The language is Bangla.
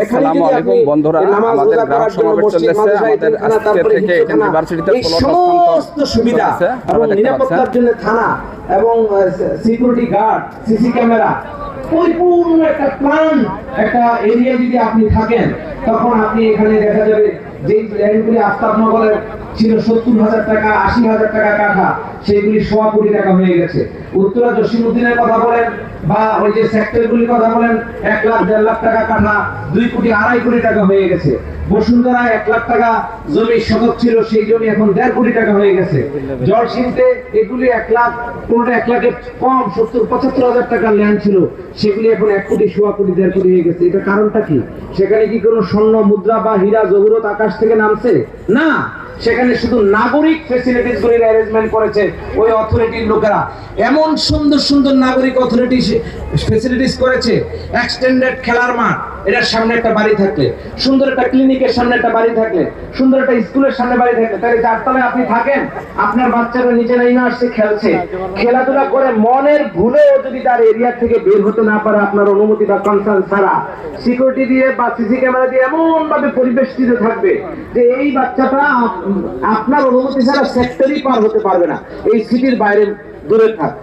আসসালামু আলাইকুম বন্ধুরা, আমাদের গ্রাহক সমাবেশ চলছে। আমাদের আজকে থেকে এডেন ইউনিভার্সিটিতে সমস্ত সুবিধা এবং নিরাপত্তার জন্য থানা এবং সিকিউরিটি গার্ড, সিসি ক্যামেরা, পরিপূর্ণ একটা প্ল্যান, একটা এরিয়া যদি আপনি থাকেন, তখন আপনি এখানে দেখা যাবে যে ল্যান্ডগুলি আফতাবনগরের ছিল 70,000 টাকা, 80,000 টাকা কাঠা, সেগুলি 1.25 কোটি টাকা হয়ে গেছে। উত্তরা জসিমউদ্দিনের কথা বলেন বা ওই যে সেক্টরগুলির কথা বলেন, 1 লাখ 1.5 লাখ টাকা কাঠা 2 কোটি 2.5 কোটি টাকা হয়ে গেছে। বসুন্ধরা 1 লাখ টাকা জমি শতক ছিল, সেই জমি এখন 1.5 কোটি টাকা হয়ে গেছে। জলসিমতে এগুলি 1 লাখ, কোনটা 1 লাখের কম 70-75,000 টাকার ল্যান্ড ছিল, সেগুলি এখন 1 কোটি 1.25 কোটি 1.5 কোটি হয়ে গেছে। এটা কারণটা কি? সেখানে কি কোনো স্বর্ণ মুদ্রা বা হীরা জহরত আকাশ থেকে নামছে? না, সেখানে শুধু নাগরিক ফ্যাসিলিটিস গুলির অ্যারেঞ্জমেন্ট করেছে ওই অথরিটির লোকেরা। এমন সুন্দর সুন্দর নাগরিক অথরিটি ফ্যাসিলিটিস করেছে। এক্সটেন্ডেড খেলার মাঠ, এটার সামনে একটা বাড়ি থাকলে, সুন্দর একটা ক্লিনিকের সামনে একটা বাড়ি থাকলে, সুন্দর একটা স্কুলের সামনে বাড়ি থাকলে, তাহলে যার তলায় আপনি থাকেন, আপনার বাচ্চারা নিচে নেমে আসছে, খেলছে, খেলাধুলা করে মনের ভুলেও যদি তার এরিয়া থেকে বের হতে না পারে আপনার অনুমতি বা কনসার্ন ছাড়া, সিকিউরিটি দিয়ে বা সিসি ক্যামেরা দিয়ে এমন ভাবে পরিবেষ্টিত থাকবে যে এই বাচ্চাটা আপনার অনুমতি ছাড়া সেক্টরই পার হতে পারবে না, এই সিটির বাইরে দূরে থাক।